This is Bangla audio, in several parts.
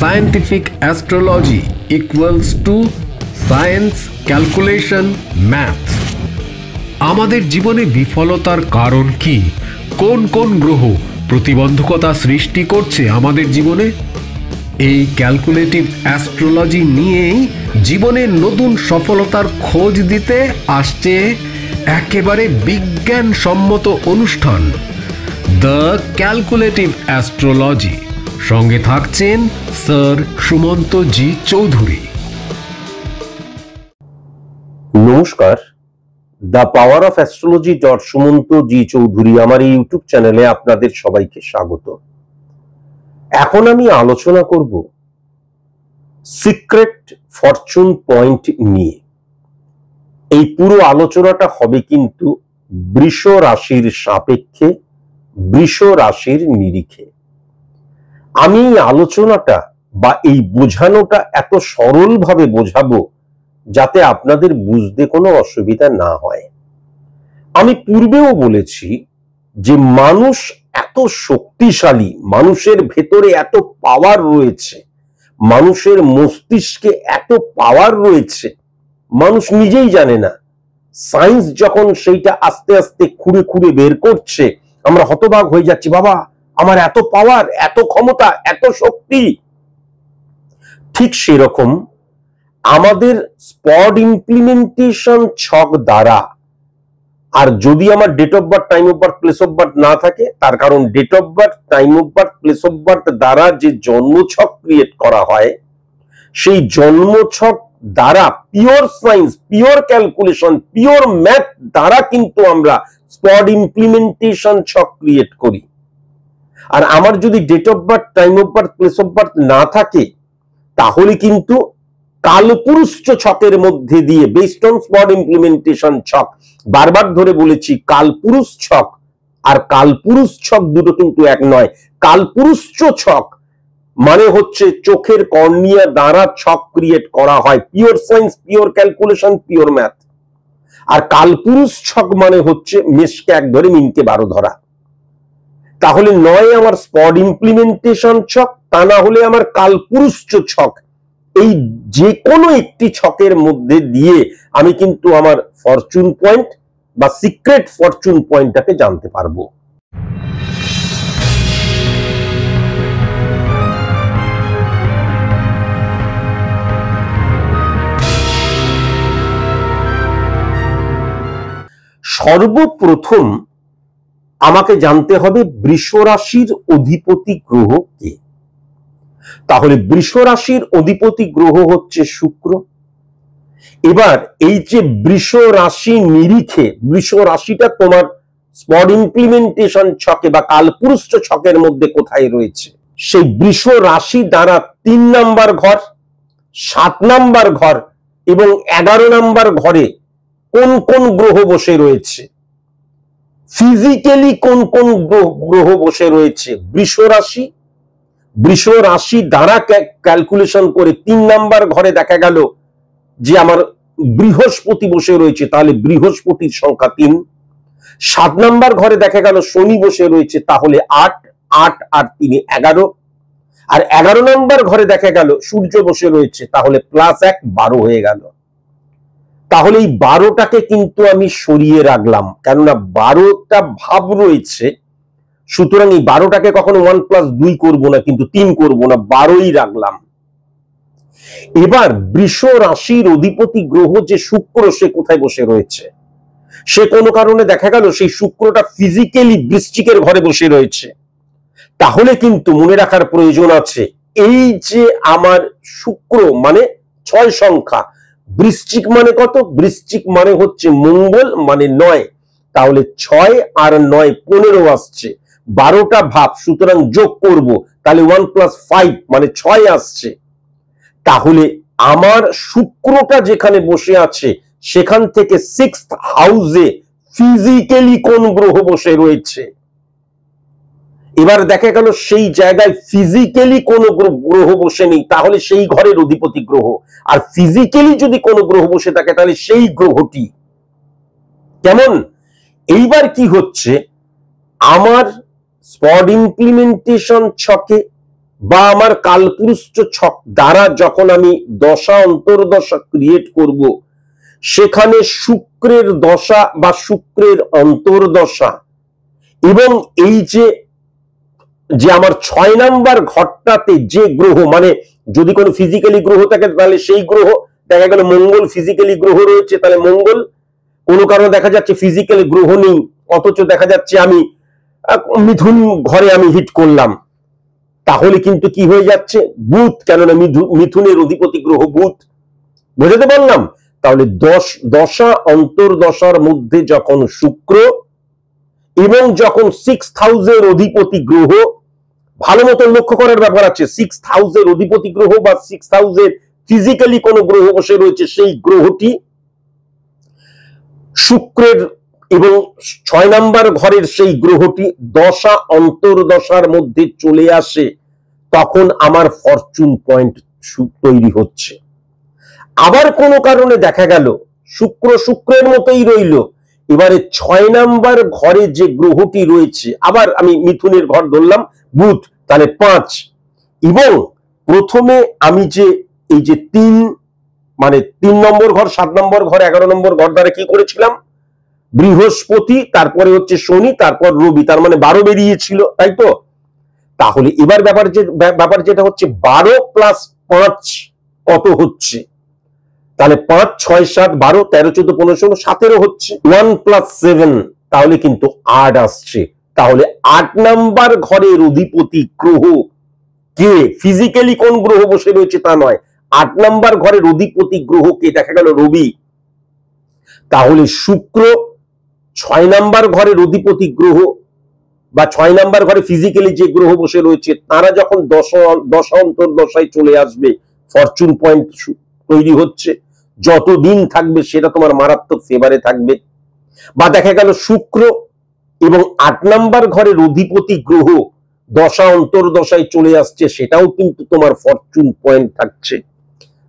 Scientific astrology equals to science, calculation, math. আমাদের জীবনে বিফলতার কারণ কি? কোন কোন গ্রহ প্রতিবন্ধকতা সৃষ্টি করছে আমাদের জীবনে? এই ক্যালকুলেটিভ অ্যাস্ট্রোলজি নিয়েই জীবনের নতুন সফলতার খোঁজ দিতে আসছে একেবারে বিজ্ঞানসম্মত অনুষ্ঠান দ্য ক্যালকুলেটিভ অ্যাস্ট্রোলজি। সঙ্গে থাকছেন স্যার সুমন্ত জি চৌধুরী। নমস্কার, the power of astrology Sumanta ji Chowdhury আমার এই ইউটিউব চ্যানেলে আপনাদের সবাইকে স্বাগত। এখন আমি আলোচনা করব সিক্রেট ফরচুন পয়েন্ট নিয়ে। এই পুরো আলোচনাটা হবে কিন্তু বৃষ রাশির সাপেক্ষে, বৃষ রাশির নিরিখে। আমি এই আলোচনাটা বা এই বোঝানোটা এত সরলভাবে বোঝাবো যাতে আপনাদের বুঝতে কোনো অসুবিধা না হয়। আমি পূর্বেও বলেছি যে মানুষ এত শক্তিশালী, মানুষের ভেতরে এত পাওয়ার রয়েছে, মানুষের মস্তিষ্কে এত পাওয়ার রয়েছে, মানুষ নিজেই জানে না। সায়েন্স যখন সেইটা আস্তে আস্তে খুঁড়ে খুঁড়ে বের করছে, আমরা হতবাক হয়ে যাচ্ছি, বাবা আমার এত পাওয়ার, এত ক্ষমতা, এত শক্তি। ঠিক সেরকম আমাদের স্পট ইমপ্লিমেন্টেশন ছক দ্বারা, আর যদি আমার date of birth, time of birth, place of birth না থাকে, তার কারণ date of birth, time of birth, place of birth দ্বারা যে জন্মছক ক্রিয়েট করা হয়, সেই জন্মছক দ্বারা pure science, pure calculation, pure math দ্বারা কিন্তু আমরা স্পট ইমপ্লিমেন্টেশন ছক ক্রিয়েট করি। আর আমার যদি date of birth, time of birth, place of birth না থাকে, তাহলে কিন্তু কালপুরুষ ছকের মধ্যে দিয়ে বেসড অন স্পট ইমপ্লিমেন্টেশন ছক, বারবার ধরে বলেছি কালপুরুষ ছক আর কালপুরুষ ছক দুটো কিন্তু এক নয়। কালপুরুষ ছক মানে হচ্ছে চোখের কর্নিয়া দ্বারা ছক ক্রিয়েট করা হয়, pure science, pure calculation, pure math. আর কালপুরুষ ছক মানে হচ্ছে মেষকে 1 ধরে মিনকে 12 ধরা। তাহলে নয় আমার স্পট ইমপ্লিমেন্টেশন ছক, তা না হলে আমার কালপুরুষ ছক। এই যে কোনো একটি ছকের মধ্যে দিয়ে আমি কিন্তু আমার ফরচুন পয়েন্ট বা সিক্রেট ফরচুন পয়েন্টটাকে জানতে পারবো। সর্বপ্রথম আমাকে জানতে হবে বৃষ রাশির অধিপতি গ্রহ কে। তাহলে বৃষ রাশির অধিপতি গ্রহ হচ্ছে শুক্র। এবার এই যে বৃষ রাশি নিরিখে, বৃষ রাশিটা তোমার স্পট ইমপ্লিমেন্টেশন ছকে বা কালপুরুষ ছকের মধ্যে কোথায় রয়েছে, সেই বৃষ রাশি দ্বারা 3 নাম্বার ঘর, 7 নাম্বার ঘর এবং 11 নাম্বার ঘরে কোন কোন গ্রহ বসে রয়েছে, ফিজিক্যালি কোন কোন গ্রহ বসে রয়েছে। বৃষ রাশি দ্বারা ক্যালকুলেশন করে 3 নাম্বার ঘরে দেখা গেল যে আমার বৃহস্পতি বসে রয়েছে, তাহলে বৃহস্পতির সংখ্যা 3। 7 নাম্বার ঘরে দেখা গেল শনি বসে রয়েছে, তাহলে 8, 8 আর 3 11। আর 11 নাম্বার ঘরে দেখা গেল সূর্য বসে রয়েছে, তাহলে +1 12 হয়ে গেল। তাহলে এই 12টাকে কিন্তু আমি সরিয়ে রাখলাম, কেননা 12টা ভাব রয়েছে, সুতরাং এই 12টাকে কখনো 1 + 2 করবো না, কিন্তু 3 করবো না, 12ই রাখলাম। এবার বৃষ রাশির অধিপতি গ্রহ যে শুক্র, সে কোথায় বসে রয়েছে? সে কোনো কারণে দেখা গেল সেই শুক্রটা ফিজিক্যালি বৃশ্চিকের ঘরে বসে রয়েছে। তাহলে কিন্তু মনে রাখার প্রয়োজন আছে, এই যে আমার শুক্র মানে 6 সংখ্যা, বৃশ্চিক মানে কত? বৃশ্চিক মানে হচ্ছে মঙ্গল, মানে 9। তাহলে 6 আর 9 15 আসছে, 12টা ভাব, সুতরাং যোগ করব, তাহলে 1 + 5 মানে 6 আসছে। তাহলে আমার শুক্রটা যেখানে বসে আছে, সেখান থেকে 6th হাউসে ফিজিক্যালি কোন গ্রহ বসে রয়েছে। এবার দেখা গেল সেই জায়গায় ফিজিক্যালি কোন গ্রহ বসে নেই, তাহলে সেই ঘরের অধিপতি গ্রহ। আর ফিজিক্যালি যদি কোনো গ্রহ বসে থাকে, তাহলে সেই গ্রহটি কেমন। এইবার কি হচ্ছে, আমার স্পট ইমপ্লিমেন্টেশন ছকে বা আমার কালপুরুষ ছক দ্বারা যখন আমি দশা অন্তর্দশা ক্রিয়েট করব, সেখানে শুক্রের দশা বা শুক্রের অন্তর্দশা এবং এই যে আমার 6 নাম্বার ঘরটাতে যে গ্রহ, মানে যদি কোনো ফিজিক্যালি গ্রহ থাকে তাহলে সেই গ্রহ, দেখা গেল মঙ্গল ফিজিক্যালি গ্রহ রয়েছে, তাহলে মঙ্গল, কোনো কারণে দেখা যাচ্ছে ফিজিক্যালি গ্রহ নেই, অথচ দেখা যাচ্ছে আমি মিথুন ঘরে আমি হিট করলাম, তাহলে কিন্তু কি হয়ে যাচ্ছে, বুধ, কেননা মিথুনের অধিপতি গ্রহ বুধ, বুঝতে পারলাম। তাহলে দশা অন্তর্দশার মধ্যে যখন শুক্র এবং যখন 6th হাউসের অধিপতি গ্রহ, ভালো মতো লক্ষ্য করার ব্যাপার আছে, 6th হাউসের অধিপতি গ্রহ বা 6th হাউসের ফিজিক্যালি কোন গ্রহ বসে রয়েছে, সেই গ্রহটি শুক্রের এবং 6 নাম্বার ঘরের সেই গ্রহটি দশা অন্তর্দশার মধ্যে চলে আসে, তখন আমার ফরচুন পয়েন্ট তৈরি হচ্ছে। আবার কোনো কারণে দেখা গেল শুক্র শুক্রের মতোই রইল, এবারে 6 নাম্বার ঘরে যে গ্রহটি রয়েছে, আবার আমি মিথুনের ঘর ধরলাম বুধ, তাহলে 5, এবং প্রথমে আমি যে এই যে 3 মানে 3 নম্বর ঘর, 7 নম্বর ঘর, 11 নম্বর ঘর দ্বারা কি করেছিলাম, বৃহস্পতি, তারপরে হচ্ছে শনি, তারপর রবি, তার মানে 12 বেরিয়েছিল, তাই তো। তাহলে এবার ব্যাপার যেটা হচ্ছে 12 প্লাস 5 কত হচ্ছে, তাহলে 5, 6, 7, 12, 13, 14, 15, 16, 17 হচ্ছে, 1 প্লাস 7, তাহলে কিন্তু 8 আসছে। তাহলে 8 নাম্বার ঘরের অধিপতি গ্রহ কে, ফিজিক্যালি কোন গ্রহ বসে রয়েছে তা নয়, 8 নাম্বার ঘরের অধিপতি গ্রহ কে, দেখা গেল রবি। তাহলে শুক্র 6 নাম্বার ঘরের অধিপতি গ্রহ বা 6 নাম্বার ঘরে ফিজিক্যালি যে গ্রহ বসে রয়েছে, তারা যখন দশা অন্তর্দশায় চলে আসবে, ফরচুন পয়েন্ট তৈরি হচ্ছে, যতদিন থাকবে সেটা তোমার মারাত্মক ফেভারে থাকবে। বা দেখা গেল শুক্র এবং 8 নাম্বার ঘরের অধিপতি গ্রহ দশা অন্তর্দশায় চলে আসছে, সেটাও কিন্তু তোমার ফরচুন পয়েন্ট থাকছে,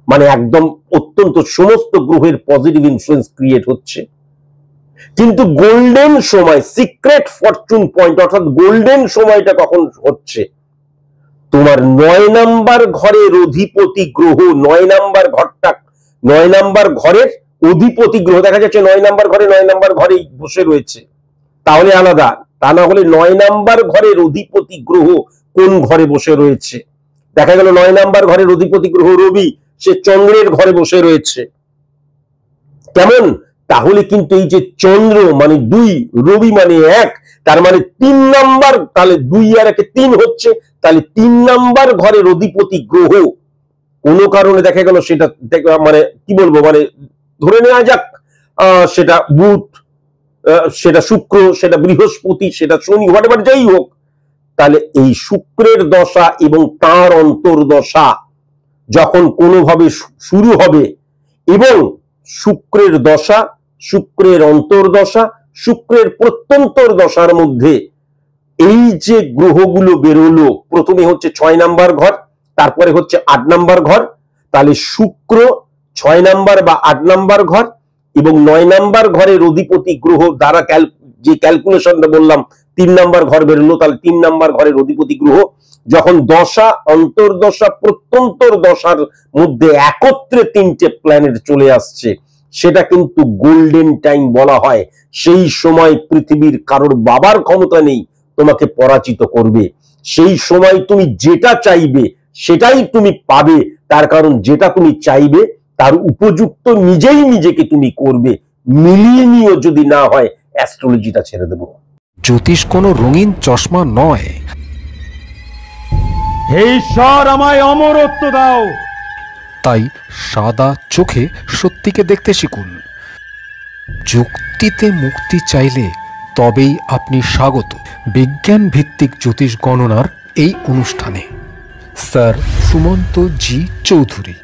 মানে একদম অত্যন্ত সমস্ত গ্রহের পজিটিভ ইনফ্লুয়েন্স ক্রিয়েট হচ্ছে। কিন্তু গোল্ডেন সময়, সিক্রেট ফরচুন পয়েন্ট অর্থাৎ গোল্ডেন সময়টা কখন হচ্ছে, তোমার 9 নাম্বার ঘরের অধিপতি গ্রহ, 9 নাম্বার ঘরটা, 9 নাম্বার ঘরের অধিপতি গ্রহ, দেখা যাচ্ছে 9 নাম্বার ঘরে 9 নাম্বার ঘরেই বসে রয়েছে, তাহলে আলাদা। তা না হলে 9 নাম্বার ঘরের অধিপতি গ্রহ কোন ঘরে বসে রয়েছে, দেখা গেল 9 নাম্বার ঘরের অধিপতি গ্রহ রবি, সে চন্দ্রের ঘরে বসে রয়েছে, কেমন, তাহলে কিন্তু এই যে চন্দ্র মানে 2, রবি মানে 1, তার মানে 3 নাম্বার, তাহলে 2 আর 1 3 হচ্ছে, তাহলে 3 নাম্বার ঘরের অধিপতি গ্রহ কোন কারণে দেখা গেল সেটা মানে কি বলবো, মানে ধরে নেওয়া যাক সেটা বুধ, সেটা শুক্র, সেটা বৃহস্পতি, সেটা শনি, হোয়াটএভার যাই হোক, তাহলে এই শুক্রের দশা এবং তার অন্তর্দশা যখন কোনোভাবে শুরু হবে, এবং শুক্রের দশা, শুক্রের অন্তর্দশা, শুক্রের প্রত্যন্তর দশার মধ্যে এই যে গ্রহগুলো বেরোলো, প্রথমে হচ্ছে 6 নাম্বার ঘর, তারপরে হচ্ছে 8 নাম্বার ঘর, তাহলে শুক্র 6 নাম্বার বা 8 নাম্বার ঘর এবং 9 নাম্বার ঘরের অধিপতি গ্রহ দ্বারা যে ক্যালকুলেশনটা বললাম 3 নাম্বার ঘর বেরোলো, তাহলে 3 নাম্বার ঘরের অধিপতি গ্রহ যখন দশা অন্তর্দশা প্রত্যন্তর দশার মধ্যে একত্রে 3টে প্ল্যানেট চলে আসছে, সেটা কিন্তু গোল্ডেন টাইম বলা হয়। সেই সময় পৃথিবীর কারোর বাবার ক্ষমতা নেই তোমাকে পরাজিত করবে, সেই সময় তুমি যেটা চাইবে সেটাই তুমি পাবে, তার কারণ যেটা তুমি চাইবে তার উপযুক্ত নিজেই নিজেকে তুমি করবে, মিলিয়ে নিও, যদি না হয় অ্যাস্ট্রোলজিটা ছেড়ে দেব। জ্যোতিষ কোনো রঙিন চশমা নয়। হে ঈশ্বর, আমায় অমরত্ব দাও। তাই সাদা চোখে সত্যিকে দেখতে শিখুন। যুক্তিতে মুক্তি চাইলে তবেই আপনি স্বাগত বিজ্ঞান ভিত্তিক জ্যোতিষ গণনার এই অনুষ্ঠানে। স্যার সুমন্ত জি চৌধুরী।